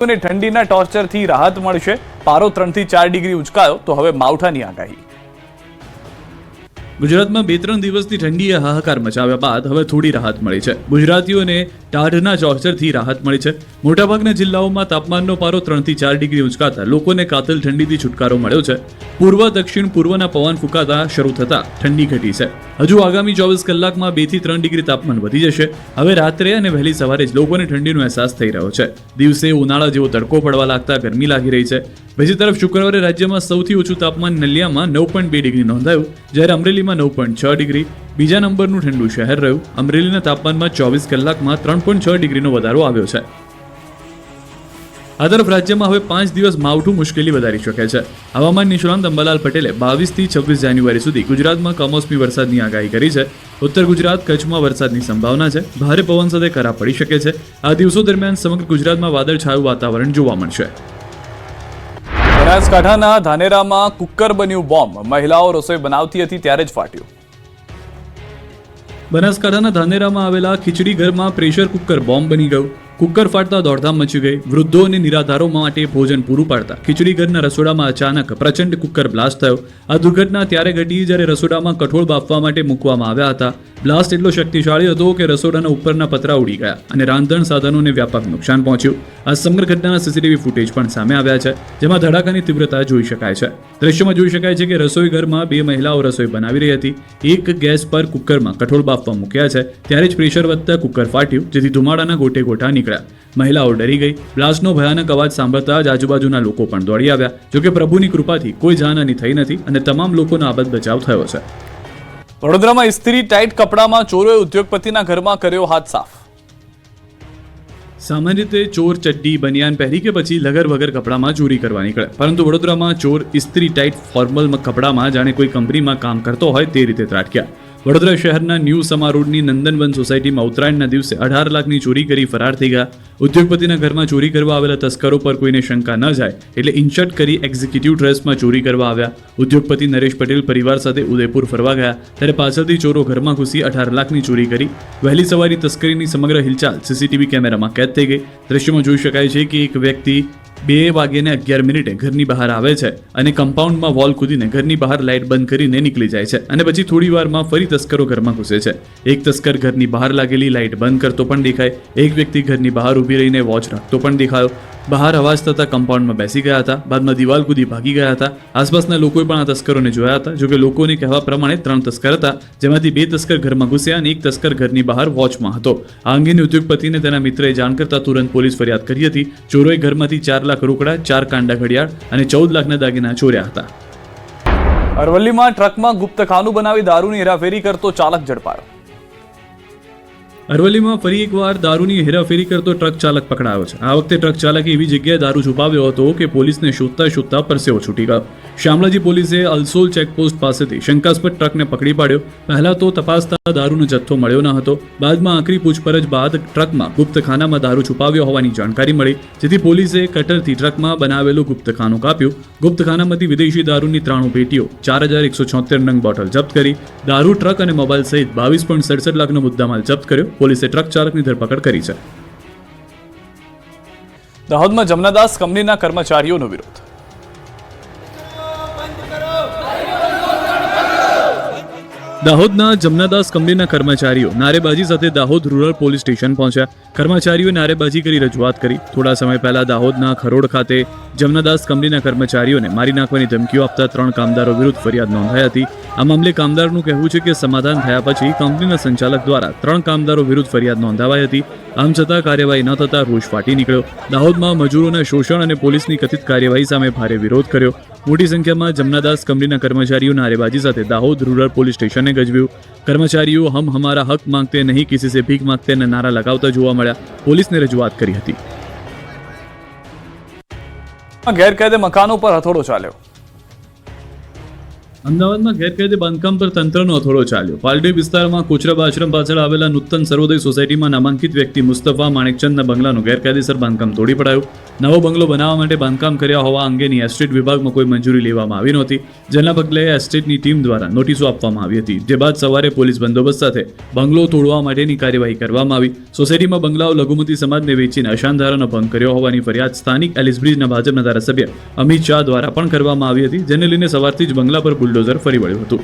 ઠંડીના ટોર્ચરથી રાહત મળશે। પારો 3 થી 4 ડિગ્રી ઉંચકાયો તો હવે માવઠાની આગાહી। ગુજરાતમાં 2-3 દિવસની ઠંડીએ હાહાકાર મચાવ્યા બાદ હવે થોડી રાહત મળી છે। ગુજરાતીઓને ટાઢના ટોર્ચરથી રાહત મળી છે। મોટાભાગના જિલ્લાઓમાં તાપમાનનો પારો 3 થી 4 ડિગ્રી ઉંચકાતા લોકોને કાતિલ ઠંડીથી છુટકારો મળ્યો છે। પૂર્વ દક્ષિણ પૂર્વના પવન ફૂંકાતા શરૂ થતા ઠંડી ઘટી છે। હજુ આગામી 24 કલાકમાં 2 થી 3 ડિગ્રી તાપમાન વધી જશે। હવે રાત્રે અને વહેલી સવારે જ લોકોને ઠંડીનો અહેસાસ થઈ રહ્યો છે। દિવસે ઉનાળા જેવો તડકો પડવા લાગતા ગરમી લાગી રહી છે। બીજી તરફ શુક્રવારે રાજ્યમાં સૌથી ઓછું તાપમાન નલિયામાં 9.2 ડિગ્રી નોંધાયું, જ્યારે અમરેલીમાં 9.6 ડિગ્રી બીજા નંબરનું ઠંડુ શહેર રહ્યું। અમરેલીના તાપમાનમાં 24 કલાકમાં 3.6 ડિગ્રીનો વધારો આવ્યો છે। આ તરફ રાજ્યમાં હવે 5 દિવસ માવઠું મુશ્કેલી વધારી શકે છે। હવામાન નિષ્ણાંત અંબાલાલ પટેલે 22 થી 26 જાન્યુઆરી સુધી ગુજરાતમાં કમોસમી વરસાદની આગાહી કરી છે। ઉત્તર ગુજરાત કચ્છમાં વરસાદની સંભાવના છે। ભારે પવન સાથે કરા પડી શકે છે। આ દિવસો દરમિયાન સમગ્ર ગુજરાતમાં વાદળછાયું વાતાવરણ જોવા મળશે। બનાસકાંઠાના ધાનેરામાં કુકર બન્યું બોમ્બ। મહિલાઓ રસોઈ બનાવતી હતી ત્યારે જ ફાટ્યું। બનાસકાંઠાના ધાનેરામાં આવેલા ખીચડી ઘરમાં પ્રેશર કુકર બોમ્બ બની ગયું। કુકર ફાટતા દોડધામ મચી ગઈ। વૃદ્ધો અને નિરાધારો માટે ભોજન પૂરું પાડતા ખીચડી ઘરના રસોડામાં અચાનક પ્રચંડ કુકર બ્લાસ્ટ થયો। આ દુર્ઘટના ત્યારે ઘટી જ્યારે રસોડામાં કઠોળ બાફવા માટે મૂકવામાં આવ્યા હતા। બ્લાસ્ટ એટલો શક્તિશાળી હતો કે રસોડાના ઉપરના પતરા ઉડી ગયા અને રાંધણ સાધનોને વ્યાપક નુકસાન પહોંચ્યું। આ સમગ્ર ઘટનાના સીસીટીવી ફૂટેજ પણ સામે આવ્યા છે, જેમાં ધડાકાની તીવ્રતા જોઈ શકાય છે। દ્રશ્યમાં જોઈ શકાય છે કે રસોઈ ઘરમાં 2 મહિલાઓ રસોઈ બનાવી રહી હતી। એક ગેસ પર કુકરમાં કઠોળ બાફવા મૂક્યા છે ત્યારે જ પ્રેશર વધતા કુકર ફાટ્યું, જેથી ધુમાડાના ગોટે ગોટા નીકળ્યા। મહિલાઓ ડરી ગઈ। બ્લાસ્ટનો ભયાનક અવાજ સાંભળતા જ આજુબાજુના લોકો પણ દોડી આવ્યા। જોકે પ્રભુની કૃપાથી કોઈ જાનહાની થઈ નથી અને તમામ લોકોનો આબાદ બચાવ થયો છે। વડોદરામાં ઇસ્ત્રી ટાઈટ કપડામાં ચોરોએ ઉદ્યોગપતિના ઘરમાં કર્યો હાથ સાફ। સામાન્ય રીતે ચોર ચડ્ડી બનિયાન પહેરી કે પછી લગર વગર કપડામાં ચોરી કરવા નીકળે, પરંતુ વડોદરામાં ચોર ઇસ્ત્રી ટાઈટ ફોર્મલ કપડામાં જાણે કોઈ કંપનીમાં કામ કરતો હોય તે રીતે ત્રાટક્યા। વડોદરા શહેરના ન્યૂ સમા રોડની નંદનવન સોસાયટીમાં ઉત્તરાયણના દિવસે 18 લાખની ચોરી કરી ફરાર થઈ ગયા। ઉદ્યોગપતિના ઘરમાં ચોરી કરવા આવેલા તસ્કરો પર કોઈને શંકા ન જાય એટલે ઇન્શર્ટ કરી એક્ઝિક્યુટિવ ડ્રેસમાં ચોરી કરવા આવ્યા। ઉદ્યોગપતિ નરેશ પટેલ પરિવાર સાથે ઉદયપુર ફરવા ગયા ત્યારે પાછળથી ચોરો ઘરમાં ઘૂસી 18 લાખની ચોરી કરી। વહેલી સવારી તસ્કરીની સમગ્ર હિલચાલ સીસીટીવી કેમેરામાં કેદ થઈ ગઈ। દ્રશ્યમાં જોઈ શકાય છે કે એક વ્યક્તિ 2:11 ઘરની બહાર આવે છે અને કમ્પાઉન્ડમાં વોલ કૂદીને ઘરની બહાર લાઇટ બંધ કરીને નીકળી જાય છે અને પછી થોડી વારમાં ફરી તસ્કરો ઘરમાં ઘૂસે છે। એક તસ્કર ઘરની બહાર લાગેલી લાઇટ બંધ કરતો પણ દેખાય। એક વ્યક્તિ ઘરની બહાર ઊભી રહીને વોચ રાખતો પણ દેખાયો। બહાર અવાજ થતા કમ્પાઉન્ડમાં બેસી ગયા હતા, બાદમાં દિવાલ કૂદી ભાગી ગયા હતા। આસપાસના લોકોએ પણ આ તસ્કરોને જોયા હતા। જોકે લોકોને કહેવા પ્રમાણે 3 તસ્કર હતા, જેમાંથી 2 તસ્કર ઘરમાં ઘૂસ્યા અને 1 તસ્કર ઘરની બહાર વોચમાં હતો। આ અંગેની ઉદ્યોગપતિને તેના મિત્રએ જાણ કરતા તુરંત પોલીસ ફરિયાદ કરી હતી। ચોરોએ ઘરમાંથી 4 લાખ રોકડા, 4 કાંડા ઘડિયાળ અને 14 લાખના દાગીના ચોર્યા હતા। અરવલ્લીમાં ટ્રકમાં ગુપ્તખાનું બનાવી દારૂની હેરાફેરી કરતો ચાલક ઝડપાયો। અરવલ્લીમાં ફરી એકવાર દારૂની હેરાફેરી કરતો ટ્રક ચાલક પકડાયો છે। આ વખતે ટ્રક ચાલકે એવી જગ્યાએ દારૂ છુપાવ્યો હતો કે પોલીસને શોધતા પરસેવો છૂટી ગયો। શામળાજી પોલીસે અલસોલ ચેકપોસ્ટ પાસેથી શંકાસ્પદ ટ્રકને પકડી પાડ્યો। પહેલા તો તપાસતા દારૂનો જથ્થો મળ્યો ન હતો, બાદમાં આખરી પૂછપરછ બાદ ટ્રકમાં ગુપ્તખાનામાં દારૂ છુપાવ્યો હોવાની જાણકારી મળી, જેથી પોલીસે કટરથી ટ્રકમાં બનાવેલું ગુપ્તખાનું કાપ્યું। ગુપ્તખાનામાંથી વિદેશી દારૂની 93 પેટીઓ, 4176 નંગ બોટલ જપ્ત કરી। દારૂ, ટ્રક અને મોબાઈલ સહિત 22.67 લાખનો મુદ્દામાલ જપ્ત કર્યો। પોલીસે ટ્રક ચાલકની ધરપકડ કરી છે। દાહોદમાં જમનાદાસ કંપનીના કર્મચારીઓનો વિરોધ। દાહોદના જમનાદાસ કંપનીના કર્મચારીઓ નારેબાજી સાથે દાહોદ રૂરલ પોલીસ સ્ટેશન પહોંચ્યા। કર્મચારીઓએ નારેબાજી કરી રજૂઆત કરી। થોડા સમય પહેલા દાહોદના ખરોડ ખાતે જમનાદાસ કંપનીના કર્મચારીઓને મારી નાખવાની ધમકીઓ આપતા 3 કામદારો વિરુદ્ધ ફરિયાદ નોંધાઈ હતી। આ મામલે કામદારનું કહેવું છે કે સમાધાન થયા પછી કંપનીના સંચાલક દ્વારા 3 કામદારો વિરુદ્ધ ફરિયાદ નોંધાવાઈ હતી। આમ છતાં કાર્યવાહી ન થતાં રોષ ફાટી નીકળ્યો। દાહોદમાં મજૂરોના શોષણ અને પોલીસની કથિત કાર્યવાહી સામે ભારે વિરોધ કર્યો। મોટી સંખ્યામાં જમનાદાસ કંપનીના કર્મચારીઓ નારેબાજી સાથે દાહોદ રૂરલ પોલીસ સ્ટેશને ગજવ્યું। કર્મચારીઓ હમ હમારા હક માંગતે નહીં કિસી સે ભીખ માંગતે નારા લગાવતા જોવા મળ્યા। પોલીસને રજૂઆત કરી હતી। ગેરકાયદે મકાનો પર હથોડો ચાલ્યો। અમદાવાદમાં ગેરકાયદે બાંધકામ પર તંત્રનો હથોડો ચાલ્યો. પાલડી વિસ્તારમાં કોચરાબા આશ્રમ પાછળ આવેલા નૂતન સર્વોદય સોસાયટીમાં નામાંકિત વ્યક્તિ મુસ્તફા માણેકચંદના બંગલાનું ગેરકાયદેસર બાંધકામ તોડી પડાયું. નવો બંગલો બનાવવા માટે બાંધકામ કર્યા હોવા અંગેની એસ્ટેટ વિભાગમાં કોઈ મંજૂરી લેવામાં આવી નહોતી, જેના પગલે એસ્ટેટની ટીમ દ્વારા નોટિસો આપવામાં આવી હતી. જે બાદ સવારે પોલીસ બંદોબસ્ત સાથે બંગલો તોડવા માટેની કાર્યવાહી કરવામાં આવી. સોસાયટીમાં બંગલાઓ લઘુમતી સમાજને વેચીને અશાંતધારાનો ભંગ કર્યો હોવાની ફરિયાદ સ્થાનિક એલિસબ્રિજના ભાજપના ધારાસભ્ય અમિત શાહ દ્વારા પણ કરવામાં આવી હતી, જેને લઈને સવારથી જ બંગલા પર બુલડોઝર ફરી વળ્યું હતું.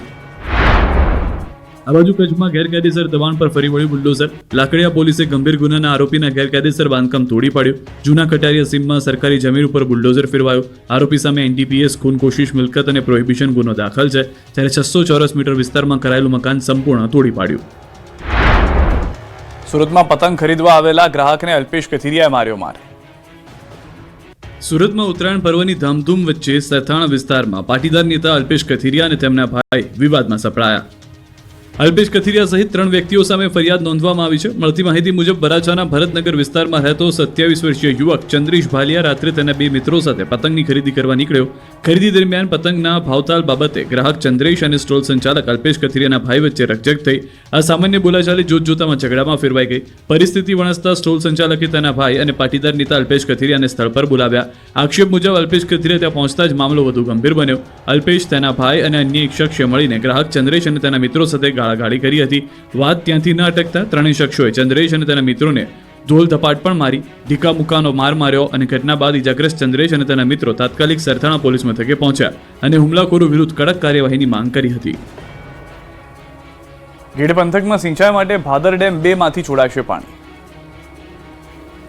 આ બાજુ કચ્છમાં ગેરકાયદેસર દબાણ પર ફરી વળ્યું બુલડોઝર. લાકડિયા પોલીસે ગંભીર ગુનાના આરોપીના ગેરકાયદેસર બાંધકામ તોડી પાડ્યું. જૂના કટારિયા સીમમાં સરકારી જમીન ઉપર બુલડોઝર ફેરવાયું. આરોપી સામે એનડીપીએસ, ખૂન, કોશિશ, મિલકત અને પ્રોહિબિશન ગુનો દાખલ છે, ત્યારે 600 ચોરસ મીટર વિસ્તારમાં કરાયેલું મકાન સંપૂર્ણ તોડી પાડ્યું. સુરતમાં પતંગ ખરીદવા આવેલા ગ્રાહકને અલ્પેશ કથિરિયાએ માર્યો માર. સુરતમાં ઉત્તરાયણ પર્વની ધામધૂમ વચ્ચે સરથાણા વિસ્તારમાં પાટીદાર નેતા અલ્પેશ કથિરિયા અને તેમના ભાઈ વિવાદમાં સપડાયા. અલ્પેશ કથિરિયા સહિત 3 વ્યક્તિઓ સામે ફરિયાદ નોંધવામાં આવી છે. મળતી માહિતી મુજબ વરાછાના ભરતનગર વિસ્તારમાં રહેતો 27 વર્ષીય યુવક ચંદ્રીશ ભાલિયા રાત્રે તેના 2 મિત્રો સાથે પતંગની ખરીદી કરવા નીકળ્યો. ખરીદી દરમિયાન પતંગના ભાવતાલ બાબતે ગ્રાહક ચંદ્રેશ અને સ્ટોલ સંચાલક અલ્પેશ કથિરિયાના ભાઈ વચ્ચે રકઝક થઈ. આ સામાન્ય બોલાચાલી જોતજોતામાં ઝઘડામાં ફેરવાઈ ગઈ. પરિસ્થિતિ વણસતા સ્ટોલ સંચાલકે તેના ભાઈ અને પાટીદાર નેતા અલ્પેશ કથિરિયાને સ્થળ પર બોલાવ્યા. આક્ષેપ મુજબ અલ્પેશ કથિરિયા ત્યાં પહોંચતા જ મામલો વધુ ગંભીર બન્યો. અલ્પેશ, તેના ભાઈ અને અન્ય એક શખ્સે મળીને ગ્રાહક ચંદ્રેશ અને તેના મિત્રો સાથે ગાળાગાળી કરી હતી. વાત ત્યાંથી ન અટકતા ત્રણેય શખ્સોએ ચંદ્રેશ અને તેના મિત્રોને ધોલ ધપાટ પણ મારી ઢીકા મુક્કાનો માર માર્યો અને ઘટના બાદ ઇજાગ્રસ્ત ચંદ્રેશ અને તેના મિત્રો તાત્કાલિક સરથાણા પોલીસ મથકે પહોંચ્યા અને હુમલાખોરો વિરુદ્ધ કડક કાર્યવાહીની માંગ કરી હતી. ગીર પંથકમાં સિંચાઈ માટે ભાદર ડેમ 2 માંથી છોડાશે પાણી.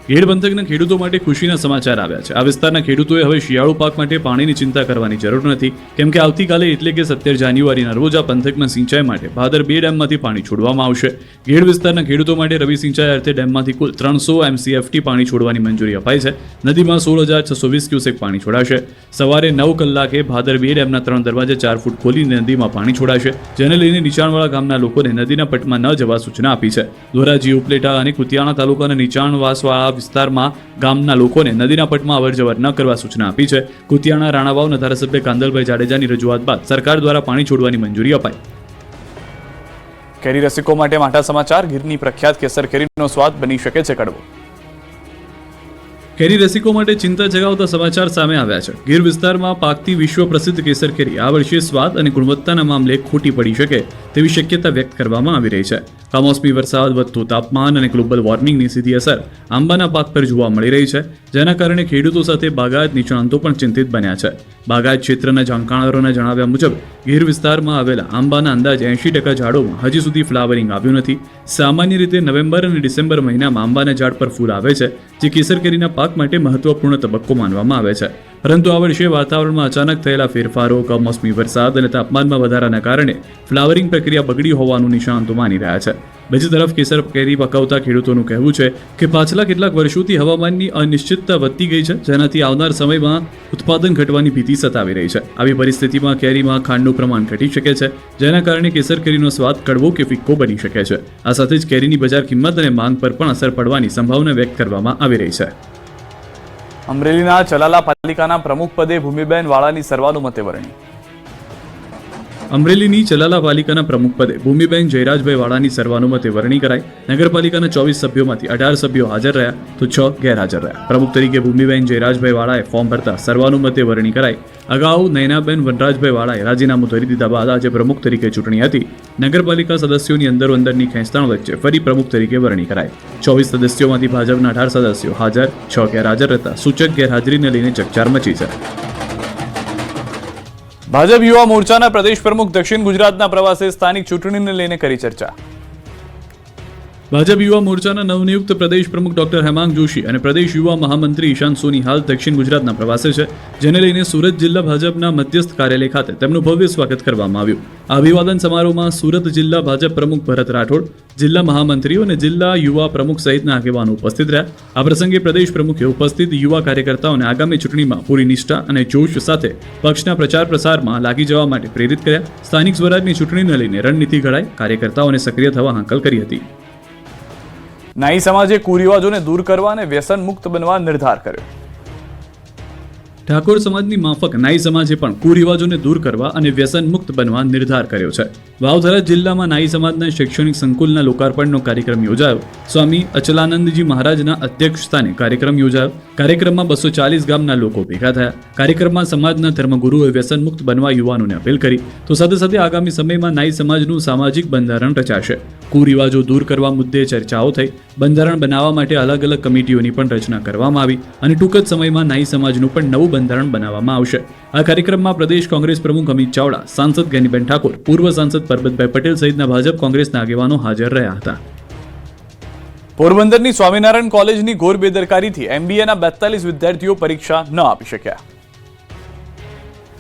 ગીર પંથકના ખેડૂતો માટે ખુશીના સમાચાર આવ્યા છે. આ વિસ્તારના ખેડૂતોએ હવે શિયાળુ પાક માટે પાણીની ચિંતા કરવાની જરૂર નથી, કેમ કે આવતીકાલે એટલે કે 17 જાન્યુઆરીના રોજ આ પંથકમાં સિંચાઈ માટે ભાદર 2 ડેમમાંથી પાણી છોડવામાં આવશે. ગીર વિસ્તારના ખેડૂતો માટે રવિ સિંચાઈ અર્થે ડેમમાંથી કુલ 300 MCFT પાણી છોડવાની મંજૂરી અપાઈ છે. નદીમાં 16,620 ક્યુસેક પાણી છોડાશે. સવારે 9 કલાકે ભાદર 2 ડેમના 3 દરવાજા 4 ફૂટ ખોલીને નદીમાં પાણી છોડાશે, જેને લઈને નીચાણવાળા ગામના લોકોને નદીના પટમાં ન જવા સૂચના આપી છે. ધોરાજી, ઉપલેટા અને કુતિયાણા તાલુકાના નીચાણવાસવાળા વિસ્તારમાં ગામના લોકોને નદીના પટમાં અવરજવર ન કરવા સૂચના આપી છે. કુતિયાણા રાણાવાવના ધારાસભ્ય કાંદલભાઈ જાડેજાની રજૂઆત બાદ સરકાર દ્વારા પાણી છોડવાની મંજૂરી અપાઈ. કેરી રસિકો માટે માઠા સમાચાર. ગીરની પ્રખ્યાત કેસર કેરીનો સ્વાદ બની શકે છે કડવો. કેરી રસિકો માટે ચિંતા જગાવતા સમાચાર સામે આવ્યા છે. ગીર વિસ્તારમાં પાકતી વિશ્વ પ્રસિદ્ધ કેસર કેરી આ વર્ષે સ્વાદ અને ગુણવત્તાના મામલે ખોટી પડી શકે તેવી શક્યતા વ્યક્ત કરવામાં આવી રહી છે. કમોસમી વરસાદ, વધતું તાપમાન અને ગ્લોબલ વોર્મિંગની સીધી અસર આંબાના પાક પર જોવા મળી રહી છે, જેના કારણે ખેડૂતો સાથે બાગાયત નિષ્ણાંતો પણ ચિંતિત બન્યા છે. બાગાયત ક્ષેત્રના જાણકારોના જણાવ્યા મુજબ ગીર વિસ્તારમાં આવેલા આંબાના અંદાજ 80% ઝાડોમાં હજી સુધી ફ્લાવરિંગ આવ્યું નથી. સામાન્ય રીતે નવેમ્બર અને ડિસેમ્બર મહિનામાં આંબાના ઝાડ પર ફૂલ આવે છે, જે કેસર કેરીના પાક માટે મહત્વપૂર્ણ તબક્કો માનવામાં આવે છે. પરંતુ આ વર્ષે વાતાવરણમાં અચાનક થયેલા ફેરફારો, કમોસમી વરસાદ અને તાપમાનમાં વધારાના કારણે ફ્લાવરિંગ પ્રક્રિયા બગડી હોવાનું નિષ્ણાંતો માની રહ્યા છે. બીજી તરફ કેસર કેરી પકાવતા ખેડૂતોનું કહેવું છે કે પાછલા કેટલાક વર્ષોથી હવામાનની અનિશ્ચિતતા વધતી ગઈ છે, જેનાથી આવનાર સમયમાં ઉત્પાદન ઘટવાની ભીતિ સતાવી રહી છે. આવી પરિસ્થિતિમાં કેરીમાં ખાંડનું પ્રમાણ ઘટી શકે છે, જેના કારણે કેસર કેરીનો સ્વાદ કડવો કે ફિક્કો બની શકે છે. આ સાથે જ કેરીની બજાર કિંમત અને માંગ પર પણ અસર પડવાની સંભાવના વ્યક્ત કરવામાં આવી રહી છે. અમરેલીના ચલાલા પાલિકાના પ્રમુખ પદે ભૂમિબેન વાળાની સર્વાનુમતે વરણી. અમરેલીની ચલાલા પાલિકાના પ્રમુખ પદે ભૂમિબેન જયરાજભાઈ વાળાની સર્વાનુમતે વરણી કરાઈ. નગરપાલિકાના 24 સભ્યોમાંથી 18 સભ્યો હાજર રહ્યા તો 6 ગેરહાજર રહ્યા. પ્રમુખ તરીકે ભૂમિબેન જયરાજભાઈ વાળાએ ફોર્મ ભરતા સર્વાનુમતે વરણી કરાઈ. અગાઉ નયનાબેન વનરાજભાઈ વાળાએ રાજીનામું ધરી દીધા બાદ આજે પ્રમુખ તરીકે ચૂંટણી હતી. નગરપાલિકા સદસ્યોની અંદરની ખેંચતાણ વચ્ચે ફરી પ્રમુખ તરીકે વરણી કરાઈ. 24 સદસ્યોમાંથી ભાજપના 18 સદસ્યો હાજર, 6 ગેરહાજર રહેતા સૂચક ગેરહાજરીને લઈને ચકચાર મચી છે. ભાજપ યુવા મોરચાના પ્રદેશ પ્રમુખ દક્ષિણ ગુજરાતના પ્રવાસે સ્થાનિક ચૂંટણીને લઈને કરી ચર્ચા. ભાજપ યુવા મોરચાના નવનિયુક્ત પ્રદેશ પ્રમુખ ડોક્ટર હેમાંગ જોશી અને પ્રદેશ યુવા મહામંત્રી ઈશાંત સોની હાલ દક્ષિણ ગુજરાતના પ્રવાસે છે, જેને લઈને સુરત જિલ્લા ભાજપના મધ્યસ્થ કાર્યાલય ખાતે તેમનું ભવ્ય સ્વાગત કરવામાં આવ્યું. આ અભિવાદન સમારોહમાં સુરત જિલ્લા ભાજપ પ્રમુખ ભરત રાઠોડ, જિલ્લા મહામંત્રીઓ અને જિલ્લા યુવા પ્રમુખ સહિતના આગેવાનો ઉપસ્થિત રહ્યા. આ પ્રસંગે પ્રદેશ પ્રમુખે ઉપસ્થિત યુવા કાર્યકર્તાઓને આગામી ચૂંટણીમાં પૂરી નિષ્ઠા અને જોશ સાથે પક્ષના પ્રચાર પ્રસારમાં લાગી જવા માટે પ્રેરિત કર્યા. સ્થાનિક સ્વરાજની ચૂંટણીને લઈને રણનીતિ ઘડાઈ, કાર્યકર્તાઓને સક્રિય થવા હાંકલ કરી હતી. નાઈ સમાજે કુરિવાજોને દૂર કરવા અને વ્યસન મુક્ત બનવા નિર્ધાર કર્યો. ઠાકોર સમાજની માફક નાઈ સમાજે પણ કુરિવાજોને દૂર કરવા અને વ્યસન મુક્ત બનવા નિર્ધાર કર્યો છે. વાવથરા જિલ્લામાં નાઈ સમાજના શૈક્ષણિક સંકુલના લોકાર્પણનો કાર્યક્રમ યોજાયો. સ્વામી અચલાનંદજી મહારાજના અધ્યક્ષસ્થાને કાર્યક્રમ યોજાયો. કાર્યક્રમમાં 240 ગામના લોકો ભેગા થયા. કાર્યક્રમમાં સમાજના ધર્મગુરુઓએ વ્યસન મુક્ત બનવા યુવાનોને અપીલ કરી. તો સાથે સાથે આગામી સમયમાં નાઈ સમાજનું સામાજિક બંધારણ રચાશે. કુરિવાજો દૂર કરવા મુદ્દે ચર્ચાઓ થઈ. બંધારણ બનાવવા માટે અલગ અલગ કમિટીઓની પણ રચના કરવામાં આવી અને ટૂંક જ સમયમાં નાઈ સમાજનું પણ નવું બંધારણ બનાવવામાં આવશે. આ કાર્યક્રમમાં પ્રદેશ કોંગ્રેસ પ્રમુખ અમિત ચાવડા, સાંસદ જ્ઞાનીબેન ઠાકોર, પૂર્વ સાંસદ પરબતભાઈ પટેલ સહિતના ભાજપ કોંગ્રેસના આગેવાનો હાજર રહ્યા હતા. પોરબંદરની સ્વામિનારાયણ કોલેજની ઘોર બેદરકારીથી MBAના 42 વિદ્યાર્થીઓ પરીક્ષા ન આપી શક્યા.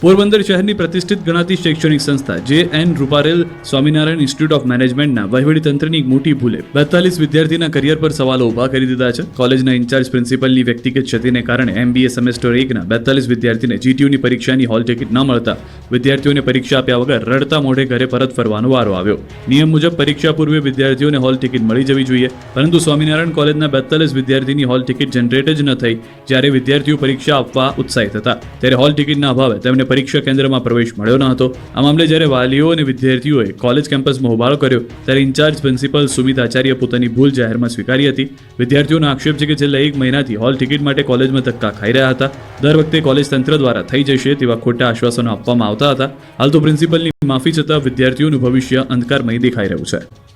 પોરબંદર શહેરની પ્રતિષ્ઠિત ગણાતી શૈક્ષણિક સંસ્થા JN Ruparel Swaminarayan institute of મેનેજમેન્ટના વહીવટીતંત્રની એક મોટી ભૂલે 42 વિદ્યાર્થીના કરિયર પર સવાલો ઊભા કરી દીધા છે. કોલેજના ઇન્ચાર્જ પ્રિન્સિપલની વ્યક્તિગત ક્ષતિને કારણે MBA સેમેસ્ટર 1ના 42 વિદ્યાર્થીને GTUની પરીક્ષાની હોલ ટિકિટ ન મળતા વિદ્યાર્થીઓને પરીક્ષા આપ્યા વગર રડતા મોઢે ઘરે પરત ફરવાનો વારો આવ્યો. નિયમ મુજબ પરીક્ષા પૂર્વે વિદ્યાર્થીઓને હોલ ટિકિટ મળી જવી જોઈએ, પરંતુ સ્વામિનારાયણ કોલેજના 42 વિદ્યાર્થીની હોલ ટિકિટ જનરેટ જ ન થઈ. જ્યારે વિદ્યાર્થીઓ પરીક્ષા આપવા ઉત્સાહિત હતા ત્યારે હોલ ટિકિટના અભાવે તેમને પરીક્ષા કેન્દ્રમાં પ્રવેશ મળ્યો ન હતો. આ મામલે જ્યારે વાલીઓ અને વિદ્યાર્થીઓએ કોલેજ કેમ્પસમાં હોબાળો કર્યો ત્યારે ઇન્ચાર્જ પ્રિન્સિપલ સુમિત આચાર્ય પોતાની ભૂલ જાહેરમાં સ્વીકારી હતી. વિદ્યાર્થીઓનો આક્ષેપ છે કે છેલ્લા 1 મહિનાથી હોલ ટિકિટ માટે કોલેજમાં ધક્કા ખાઈ રહ્યા હતા. દર વખતે કોલેજ તંત્ર દ્વારા થઈ જશે તેવા ખોટા આશ્વાસનો આપવામાં આવતા હતા. હાલ તો પ્રિન્સિપલની માફી છતાં વિદ્યાર્થીઓનું ભવિષ્ય અંધકારમય દેખાઈ રહ્યું છે.